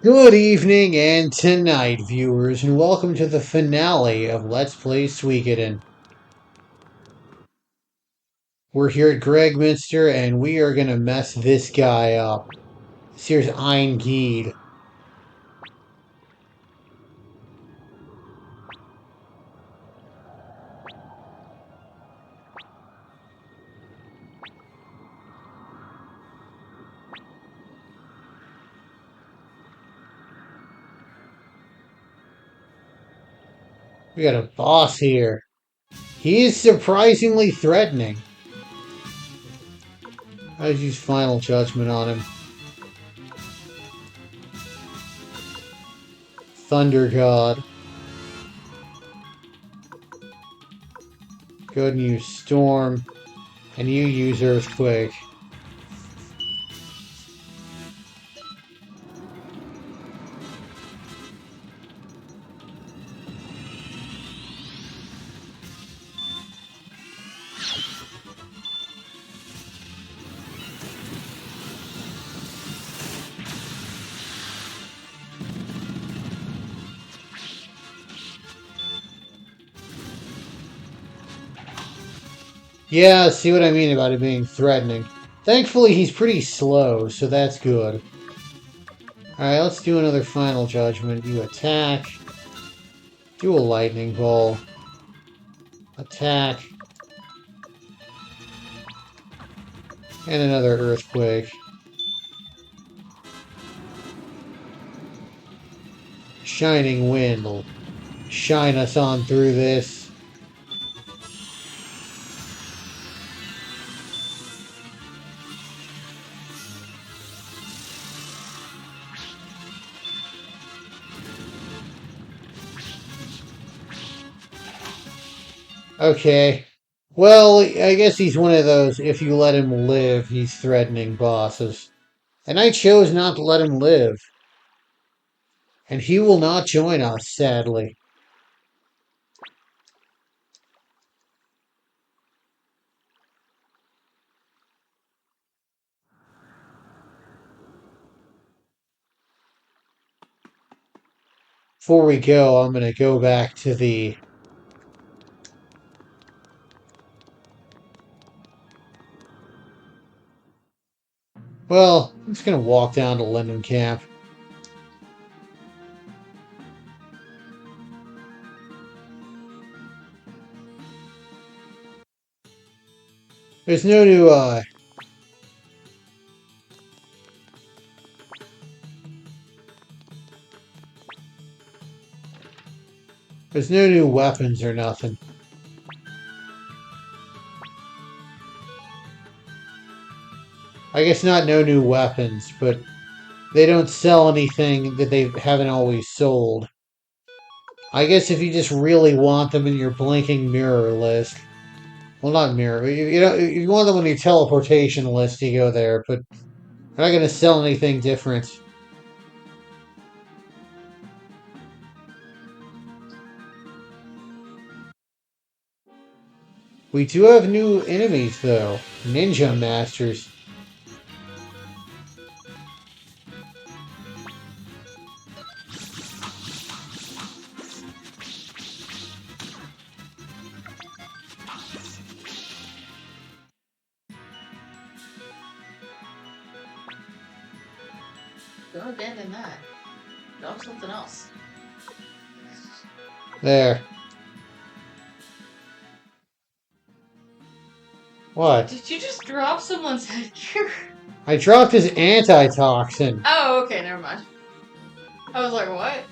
Good evening and tonight, viewers, and welcome to the finale of Let's Play Suikoden. We're here at Gregminster, and we are gonna mess this guy up. This here's Ein Geed. We got a boss here. He is surprisingly threatening. I'll use Final Judgment on him. Thunder God. Go ahead and use Storm, and you use Earthquake. Yeah, see what I mean about it being threatening. Thankfully, he's pretty slow, so that's good. Alright, let's do another Final Judgment. You attack. Do a Lightning Ball. Attack. And another Earthquake. Shining Wind will shine us on through this. Okay. Well, I guess he's one of those, if you let him live, he's threatening bosses. And I chose not to let him live. And he will not join us, sadly. Before we go, I'm going to go back to the... Well, I'm just going to walk down to Linden Camp. There's no new, There's no new weapons or nothing. I guess not no new weapons, but they don't sell anything that they haven't always sold. I guess if you just really want them in your blinking mirror list. Well, not mirror. You know, if you want them on your teleportation list, you go there, but they're not going to sell anything different. We do have new enemies, though. Ninja Masters. Don't abandon that. Drop something else. There. What? Did you just drop someone's headgear? I dropped his antitoxin. Oh, okay, never mind. I was like, what?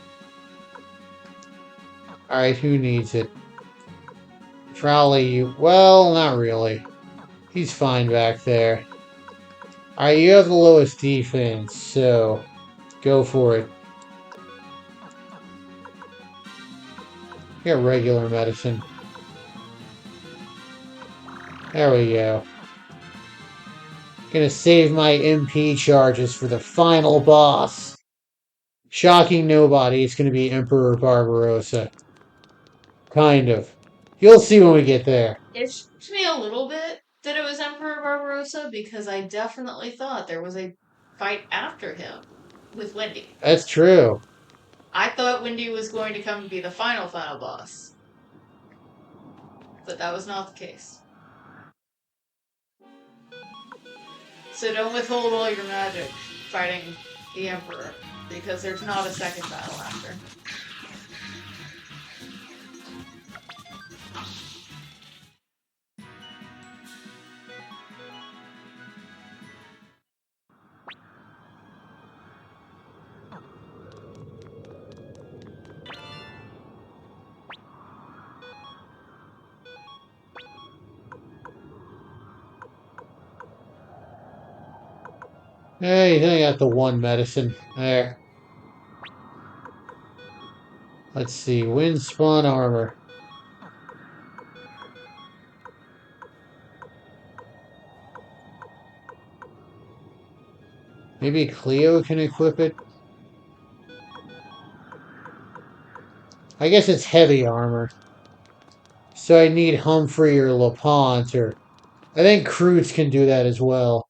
Alright, who needs it? Trolley, well, not really. He's fine back there. Alright, you have the lowest defense, so go for it. Get regular medicine. There we go. Gonna save my MP charges for the final boss. Shocking nobody, it's gonna be Emperor Barbarossa. Kind of. You'll see when we get there. It shocked me a little bit that it was Emperor Barbarossa because I definitely thought there was a fight after him. with Wendy. That's true. I thought Wendy was going to come and be the final boss, but that was not the case. So don't withhold all your magic fighting the Emperor, because there's not a second battle after. Hey, you think I got the one medicine. There. Let's see. Wind spawn armor. Maybe Cleo can equip it? I guess it's heavy armor. So I need Humphrey or LaPont, or I think Cruz can do that as well.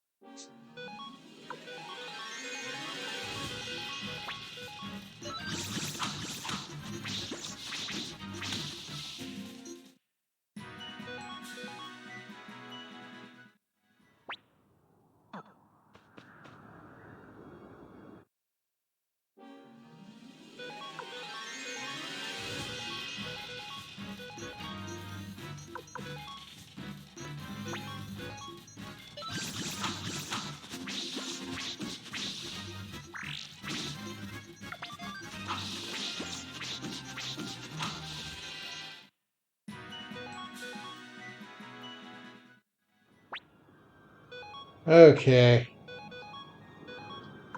Okay.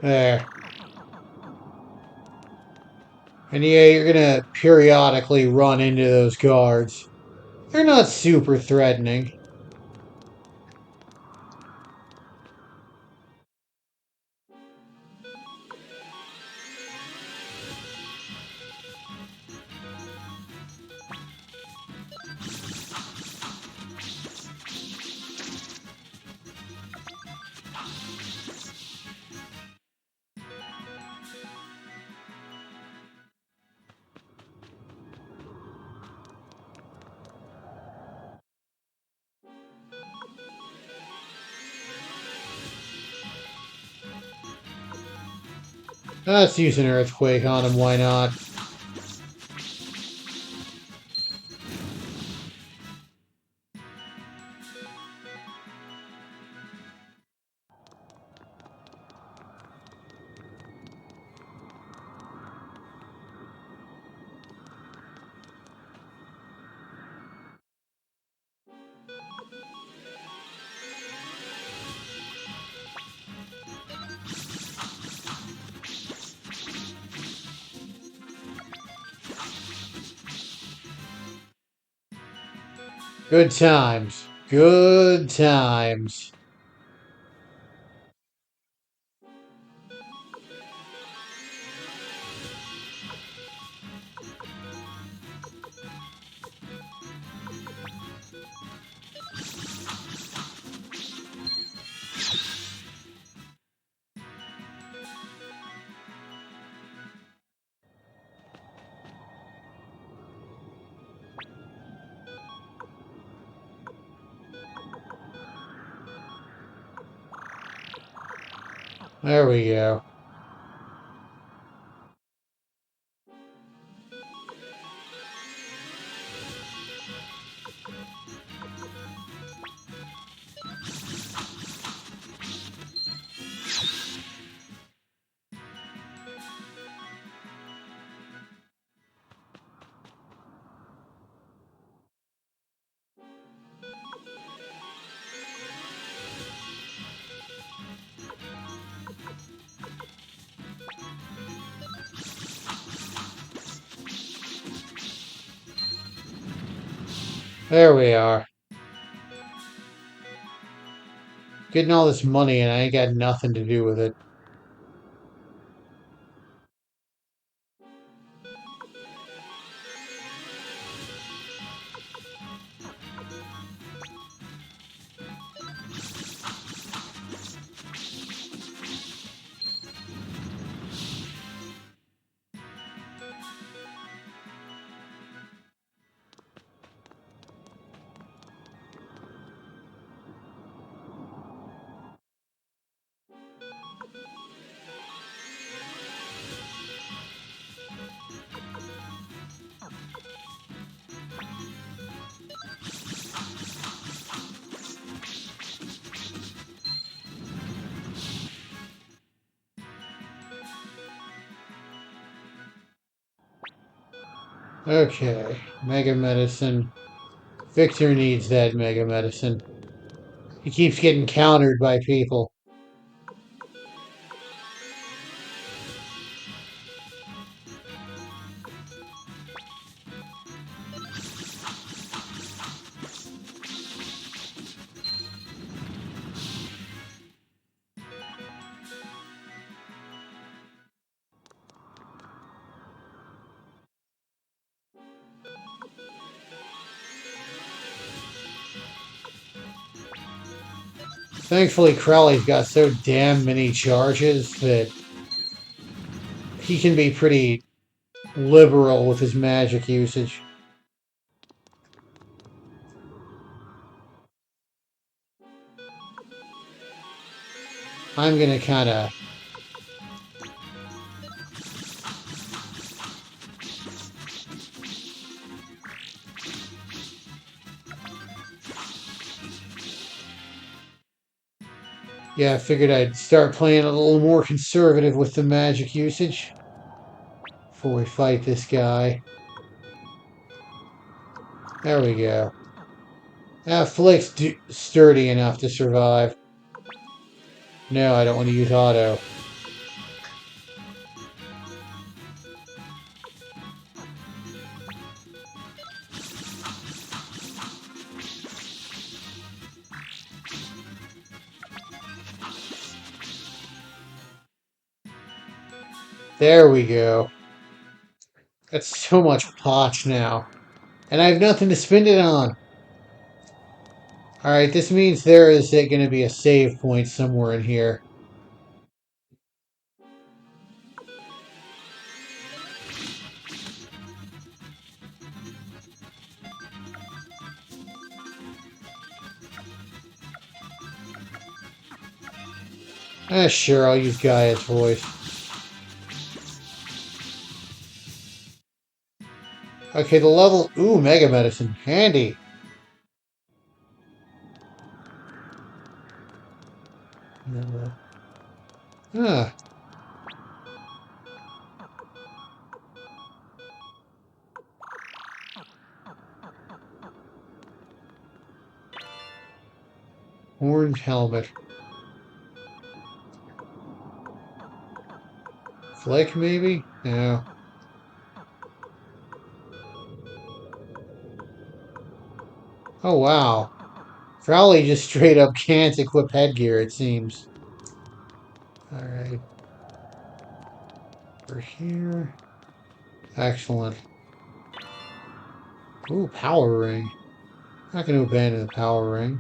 There. And yeah, you're gonna periodically run into those guards. They're not super threatening. Let's use an earthquake on him, why not? Good times. Good times. There we go. There we are. Getting all this money and I ain't got nothing to do with it. Okay, Mega Medicine. Victor needs that Mega Medicine. He keeps getting countered by people. Thankfully, Crowley's got so damn many charges that he can be pretty liberal with his magic usage. I'm gonna kinda... Yeah, I figured I'd start playing a little more conservative with the magic usage before we fight this guy. There we go. Flick's sturdy enough to survive. No, I don't want to use auto. There we go. That's so much pot now. And I have nothing to spend it on. Alright, this means there is going to be a save point somewhere in here. Sure, I'll use Gaia's voice. Okay, the level... Ooh, Mega Medicine. Handy. Huh. Orange helmet. Flick, maybe? No. Oh, wow. Crowley just straight up can't equip headgear, it seems. Alright. Over here. Excellent. Ooh, power ring. Not going to abandon the power ring.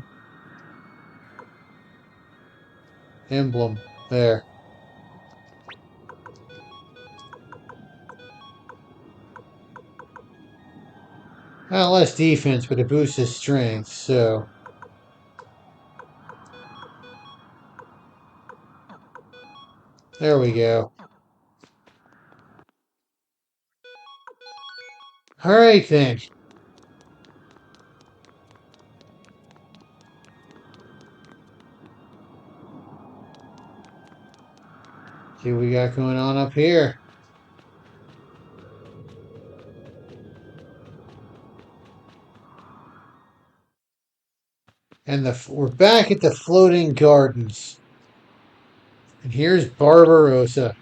Emblem. There. Well, less defense, but it boosts his strength, so... There we go. Alright then. See what we got going on up here. And we're back at the floating gardens. And here's Barbarossa.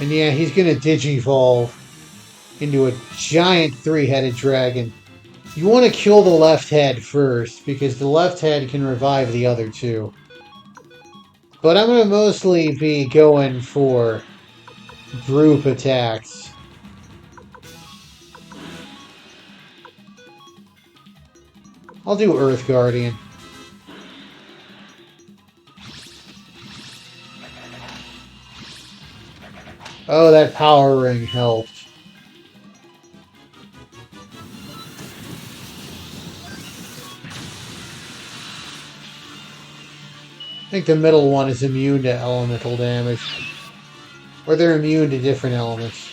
And yeah, he's gonna digivolve into a giant three-headed dragon. You want to kill the left head first, because the left head can revive the other two. But I'm gonna mostly be going for group attacks. I'll do Earth Guardian. Oh, that power ring helped. think the middle one is immune to elemental damage. Or they're immune to different elements.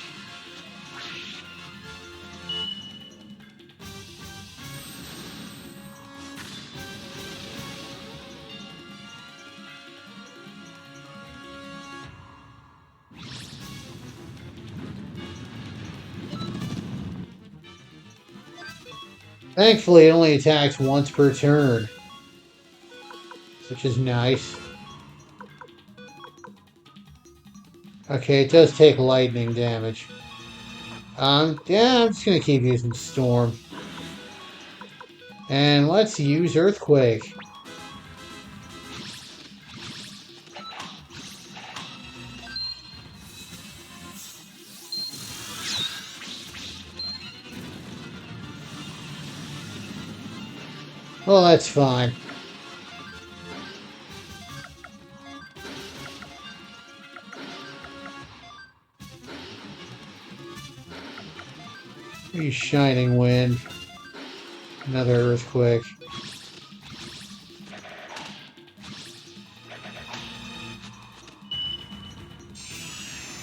Thankfully, it only attacks once per turn, which is nice. Okay, it does take lightning damage. Yeah, I'm just gonna keep using Storm. And let's use Earthquake. Well, that's fine. Use Shining Wind. Another Earthquake.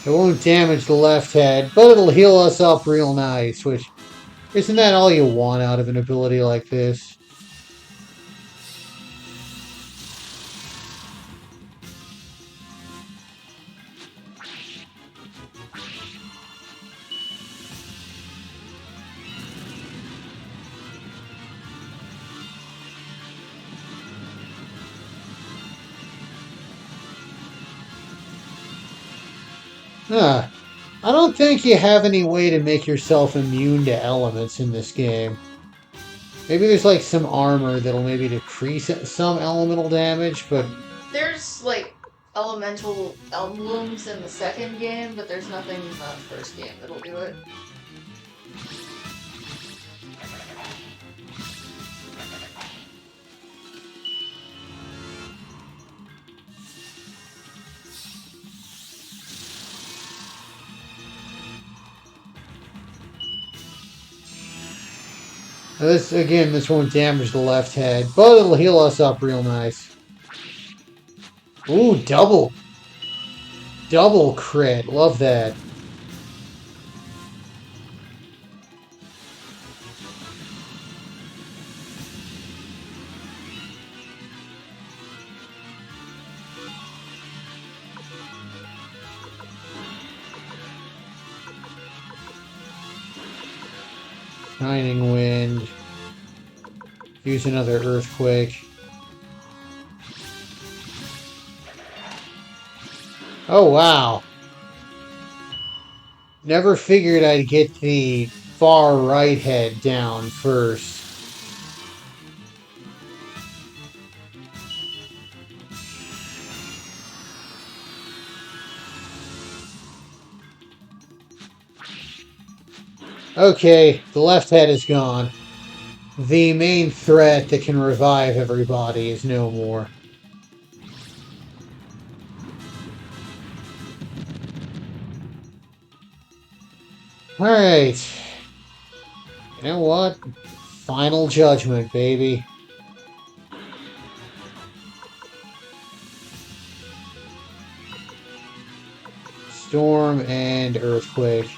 It won't damage the left head, but it'll heal us up real nice, which isn't that all you want out of an ability like this? Huh. I don't think you have any way to make yourself immune to elements in this game. Maybe there's like some armor that'll maybe decrease some elemental damage, but There's like elemental emblems in the second game, but there's nothing in the first game that'll do it. this won't damage the left head, but it'll heal us up real nice. Ooh, double crit. Love that. Shining Wind. Use another Earthquake. Oh, wow. Never figured I'd get the far right head down first. Okay, the left head is gone. The main threat that can revive everybody is no more. Alright. You know what? Final Judgment, baby. Storm and Earthquake.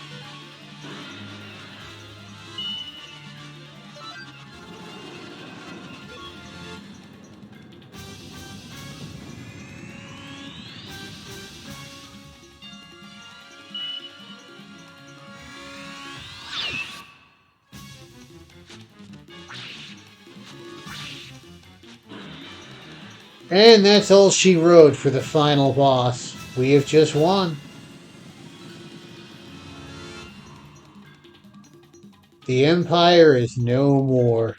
And that's all she wrote for the final boss. We have just won. The Empire is no more.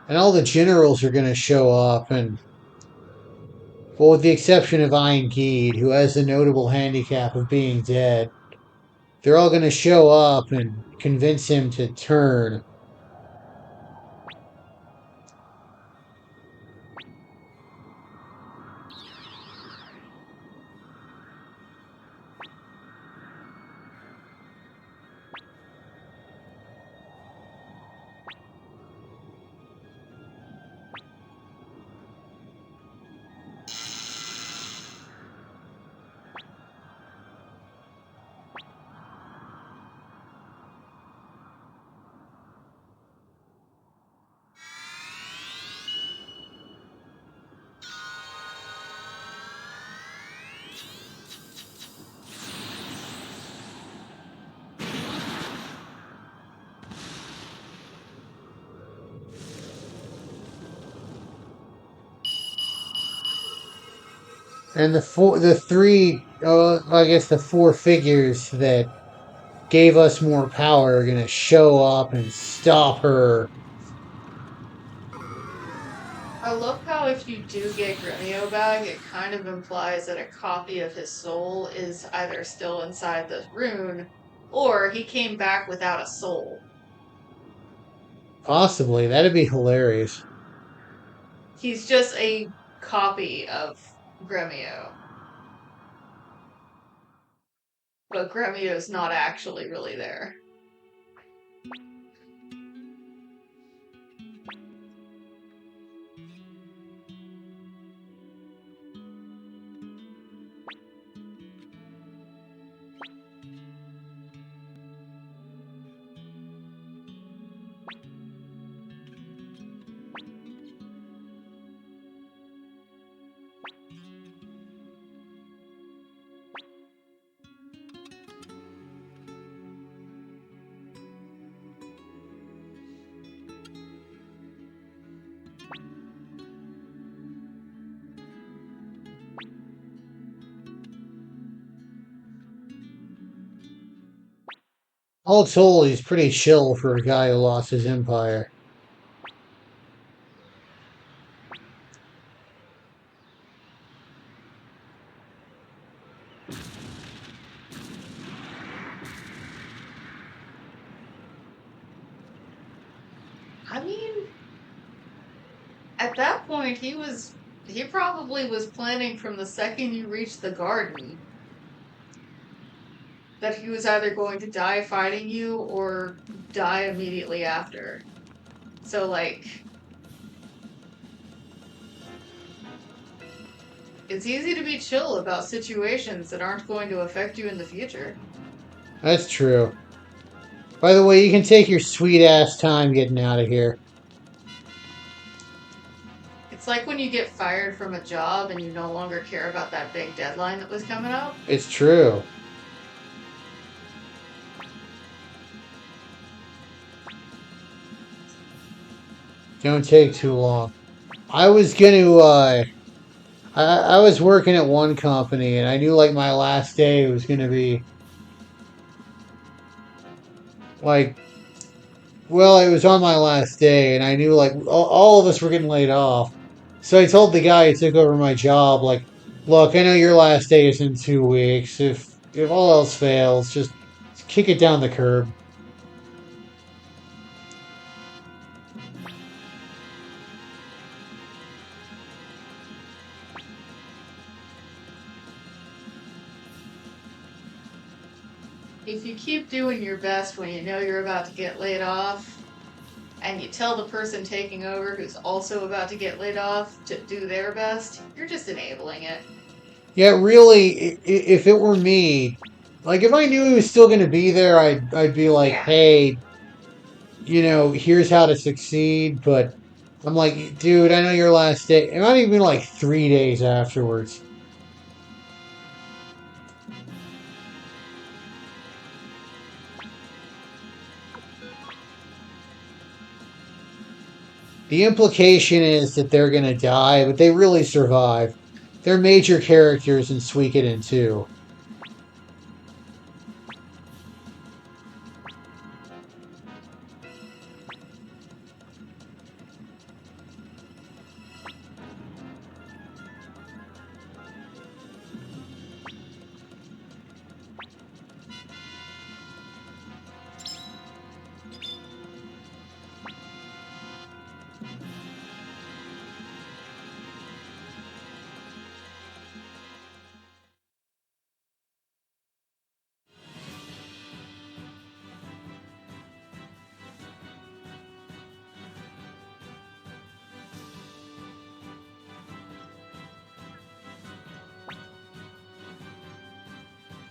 And all the generals are going to show up, and well, with the exception of Iron Geed, who has the notable handicap of being dead, they're all going to show up and convince him to turn. And the three, I guess the four figures that gave us more power are gonna show up and stop her. I love how if you do get Gremio back, it kind of implies that a copy of his soul is either still inside the rune, or he came back without a soul. Possibly, that'd be hilarious. He's just a copy of Gremio, but Gremio's not actually really there. All told, he's pretty chill for a guy who lost his empire. I mean, at that point, he probably was planning from the second you reached the garden that he was either going to die fighting you or die immediately after. So, like, it's easy to be chill about situations that aren't going to affect you in the future. That's true. By the way, you can take your sweet ass time getting out of here. It's like when you get fired from a job and you no longer care about that big deadline that was coming up. It's true. Don't take too long. I was gonna, I was working at one company and I knew like my last day was gonna be like, well, it was on my last day and I knew like all of us were getting laid off. So I told the guy who took over my job, like, look, I know your last day is in 2 weeks. If all else fails, just kick it down the curb. If you keep doing your best when you know you're about to get laid off, and you tell the person taking over who's also about to get laid off to do their best, you're just enabling it. Yeah, really, if it were me, like if I knew he was still going to be there, I'd be like, Yeah. hey, here's how to succeed. But I'm like, dude, I know your last day. It might even be like 3 days afterwards. The implication is that they're going to die, but they really survive. They're major characters in Suikoden too.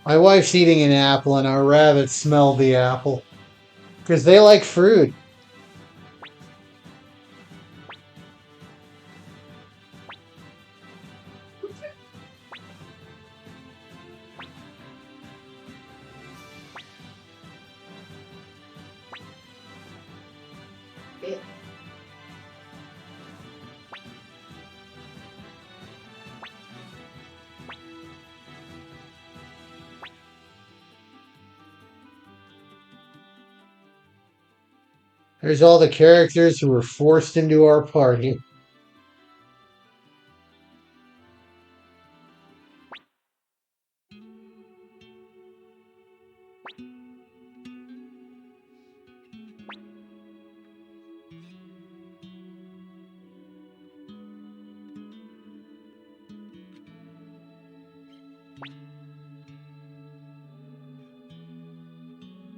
My wife's eating an apple, and our rabbit smelled the apple because they like fruit. it There's all the characters who were forced into our party.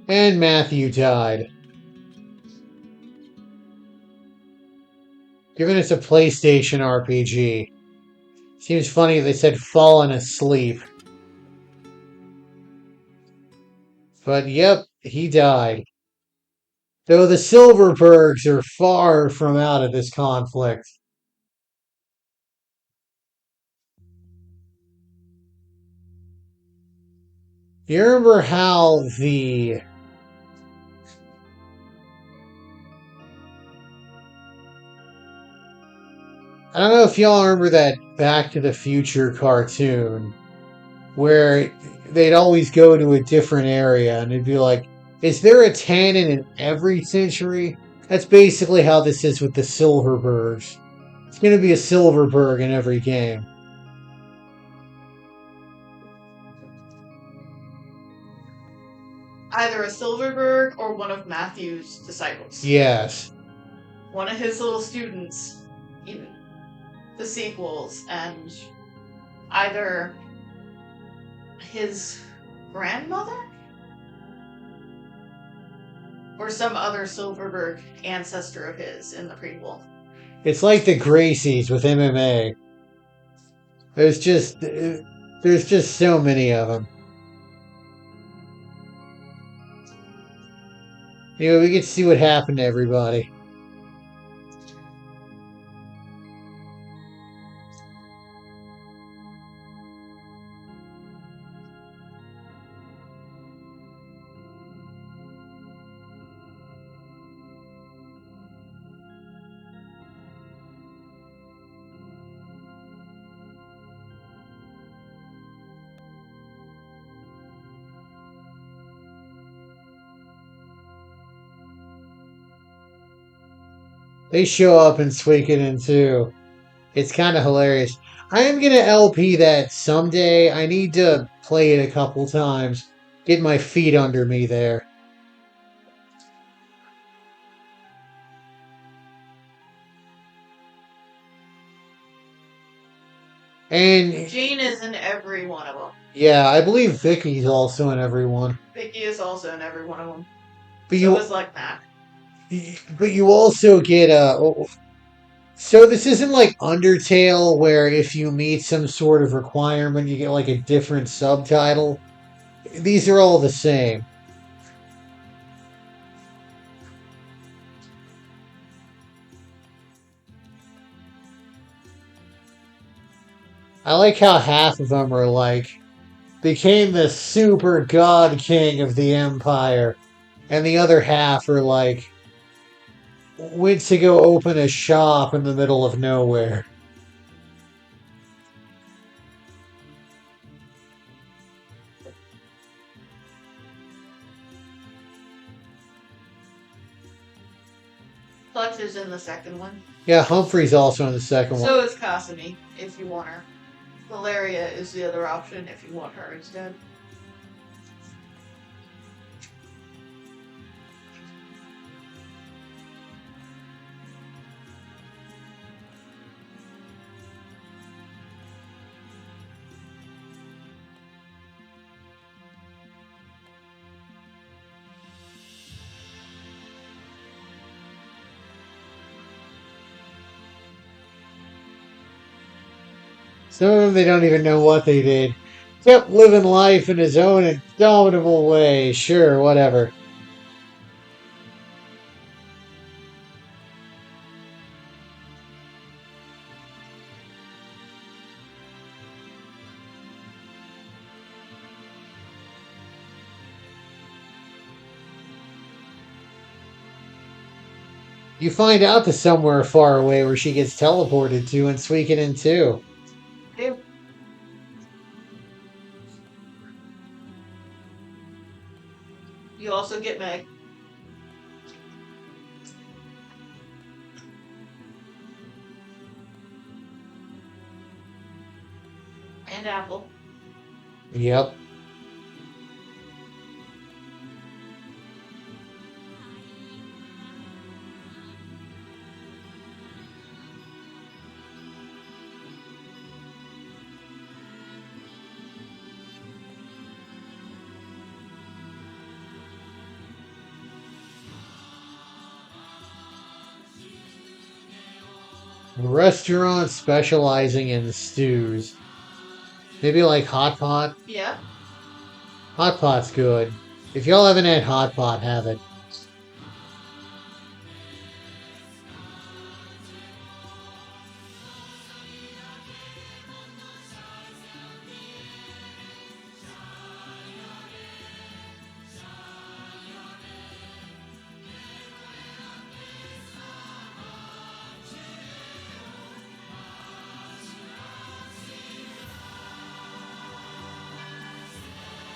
And Matthew died. Given it's a PlayStation RPG. Seems funny they said fallen asleep. But yep, he died. Though the Silverbergs are far from out of this conflict. You remember how I don't know if y'all remember that Back to the Future cartoon where they'd always go to a different area and it'd be like, is there a Tannen in every century? That's basically how this is with the Silverbergs. It's going to be a Silverberg in every game. Either a Silverberg or one of Matthew's disciples. Yes. One of his little students in the sequels, and either his grandmother or some other Silverberg ancestor of his in the prequel. It's like the Gracies with MMA. There's just so many of them. You know, we get to see what happened to everybody. They show up in Suikoden too. It's kind of hilarious. I am gonna LP that someday. I need to play it a couple times, get my feet under me there. And Jean is in every one of them. yeah, I believe Vicky's also in every one. Vicky is also in every one of them. But So is like Mac. but you also get so this isn't like Undertale where if you meet some sort of requirement you get like a different subtitle. These are all the same. I like how half of them are like became the super god king of the empire, and the other half are like went to go open a shop in the middle of nowhere. Clutch is in the second one. Yeah, Humphrey's also in the second one. So is Kasumi, if you want her. Valeria is the other option if you want her instead. Some of them they don't even know what they did. Kept living life in his own indomitable way. Sure, whatever. You find out to somewhere far away where she gets teleported to and Suikoden too. Ew. You also get Meg. And Apple. Yep. Restaurant specializing in stews. Maybe like hot pot. Yeah. Hot pot's good. If y'all haven't had hot pot, have it.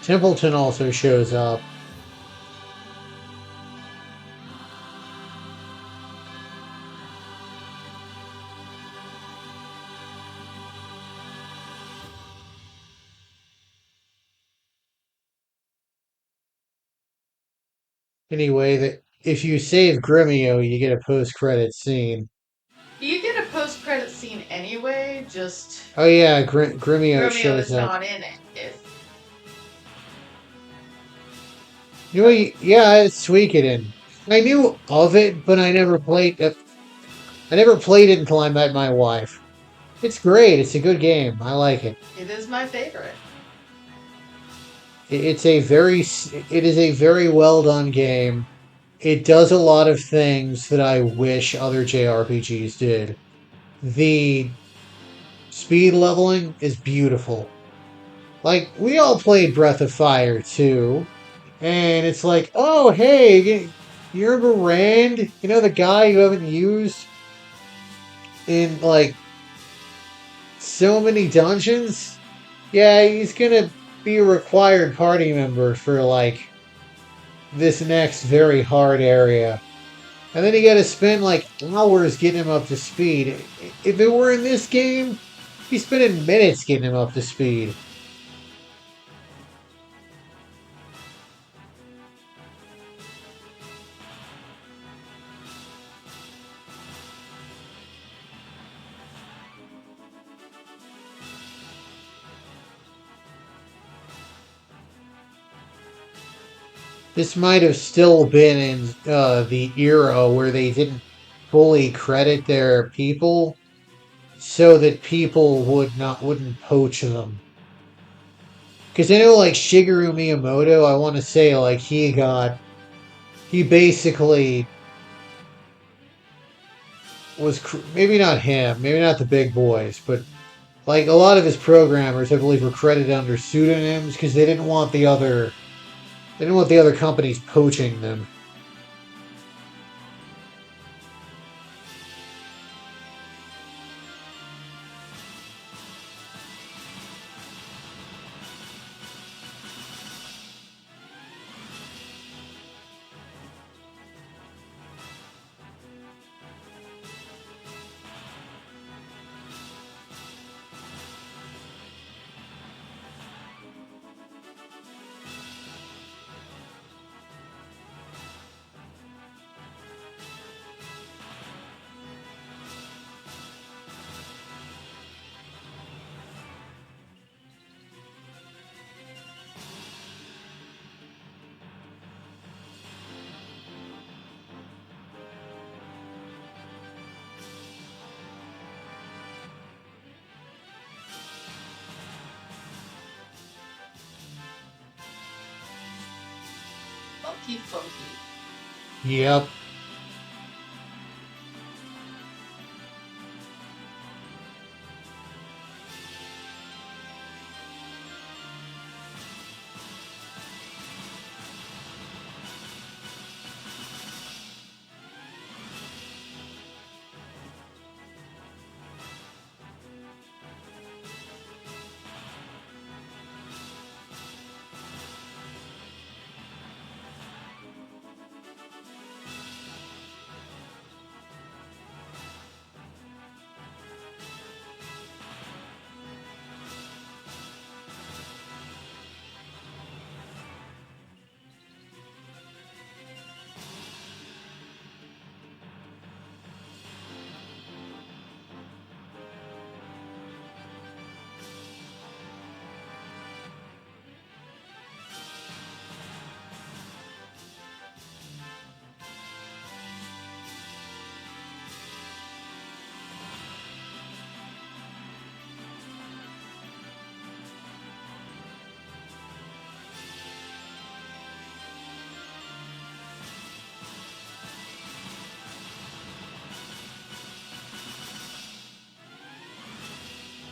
Templeton also shows up. Anyway, that if you save Gremio, you get a post-credit scene. You get a post-credit scene anyway, just Oh yeah, Gremio Romeo shows is up. not in it. If You know, yeah, it's Suikoden. I knew of it, but I never played. I never played it until I met my wife. It's great. It's a good game. I like it. it is my favorite. It's a very. It is a very well done game. It does a lot of things that I wish other JRPGs did. The speed leveling is beautiful. Like we all played Breath of Fire too, and it's like, oh hey, you remember Rand? You know the guy you haven't used in like so many dungeons? Yeah, he's gonna be a required party member for like this next very hard area. And then you gotta spend like hours getting him up to speed. If it were in this game, he's spending minutes getting him up to speed. This might have still been in the era where they didn't fully credit their people, so that people wouldn't poach them. Because I know like Shigeru Miyamoto, I want to say like he basically was maybe not him, maybe not the big boys, but like a lot of his programmers, I believe, were credited under pseudonyms because they didn't want the other companies poaching them. Funky, funky. Yep.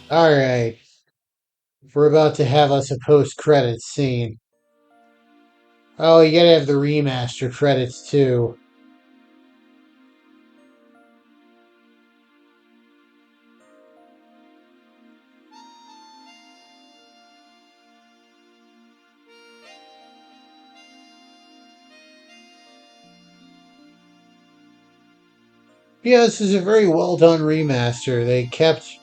Alright, we're about to have us a post-credits scene. Oh, you gotta have the remaster credits too. Yeah, this is a very well done remaster. They kept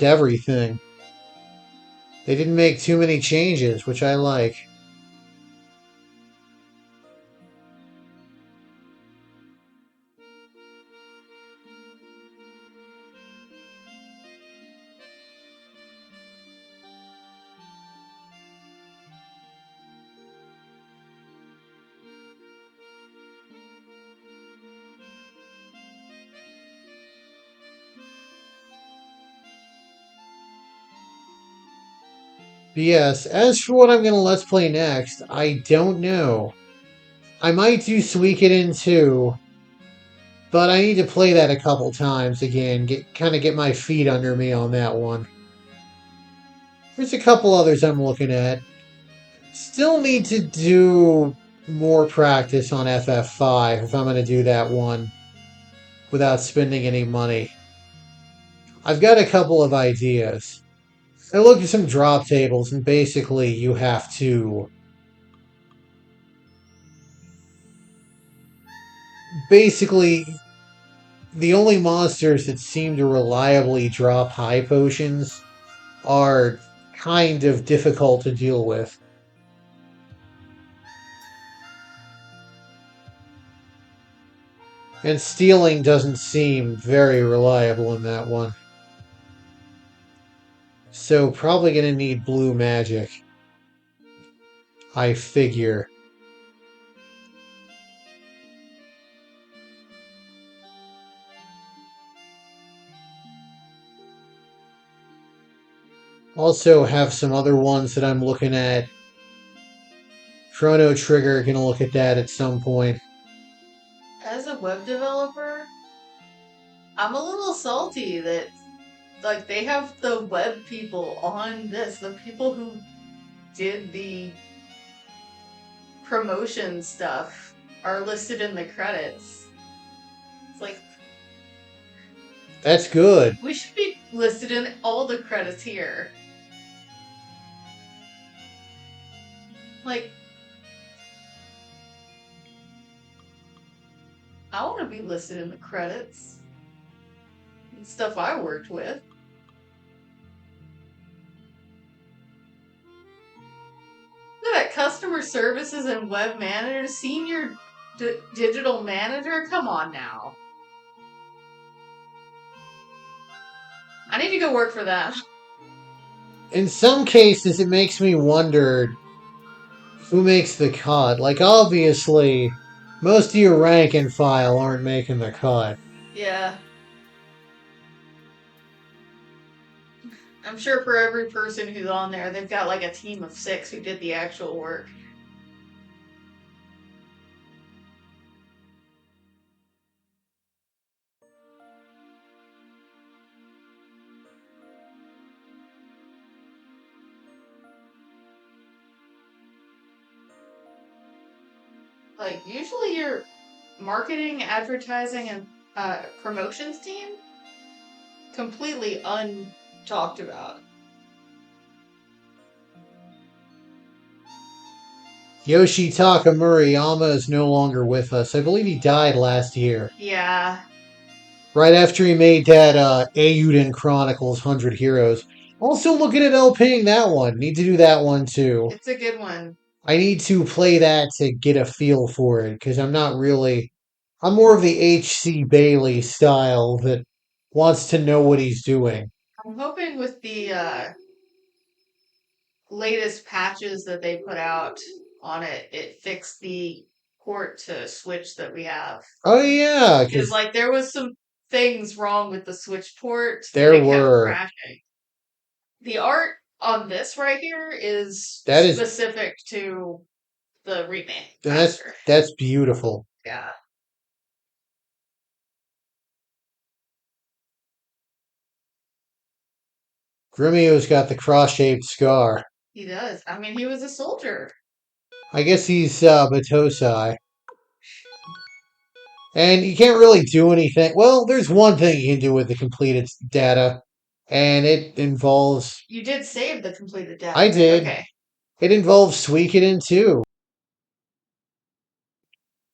everything. They didn't make too many changes, which I like. But yes, as for what I'm gonna let's play next, I don't know. I might do Suikoden 2, but I need to play that a couple times again, get my feet under me on that one. There's a couple others I'm looking at. Still need to do more practice on FF5 if I'm going to do that one without spending any money. I've got a couple of ideas. I looked at some drop tables, and basically you have to. Basically, the only monsters that seem to reliably drop high potions are kind of difficult to deal with. And stealing doesn't seem very reliable in that one. So, probably gonna need blue magic. I figure. Also, have some other ones that I'm looking at. Chrono Trigger, gonna look at that at some point. As a web developer, I'm a little salty that like they have the web people on this, the people who did the promotion stuff are listed in the credits. It's like That's good. we should be listed in all the credits here. Like I want to be listed in the credits and stuff I worked with. Look at that, customer services and web manager, senior digital manager. Come on now. I need to go work for them. In some cases, it makes me wonder who makes the cut. Like, obviously, most of your rank and file aren't making the cut. Yeah. I'm sure for every person who's on there, they've got like a team of 6 who did the actual work. Like, usually your marketing, advertising, and promotions team completely untalked about. Yoshitaka Murayama is no longer with us. I believe he died last year. Yeah, Right after he made that Eiyuden Chronicles 100 Heroes. Also looking at LPing that one. Need to do that one too. it's a good one. I need to play that to get a feel for it, because I'm not really. I'm more of the H.C. Bailey style that wants to know what he's doing. I'm hoping with the latest patches that they put out on it, it fixed the port to Switch that we have. Oh, yeah, Because, because like, there was some things wrong with the Switch port that there it kept were. crashing. The art on this right here is That is. specific to the remake That's, master. that's beautiful. Yeah. Grumio's got the cross-shaped scar. He does. I mean, he was a soldier. I guess he's Batosai. And you can't really do anything. Well, there's one thing you can do with the completed data, and it involves. You did save the completed data, I right? did. Okay. It involves Suikoden too.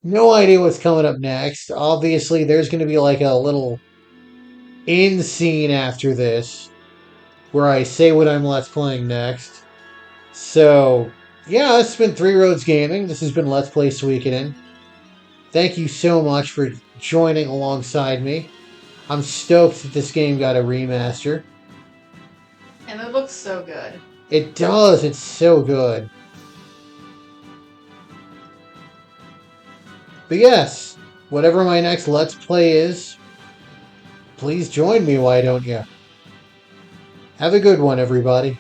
No idea what's coming up next. Obviously, there's going to be like a little in scene after this where I say what I'm Let's Playing next. So, yeah, this has been Three Roads Gaming. This has been Let's Play Suikoden. Thank you so much for joining alongside me. I'm stoked that this game got a remaster. And it looks so good. It does, it's so good. But yes, whatever my next Let's Play is, please join me, why don't you? Have a good one, everybody.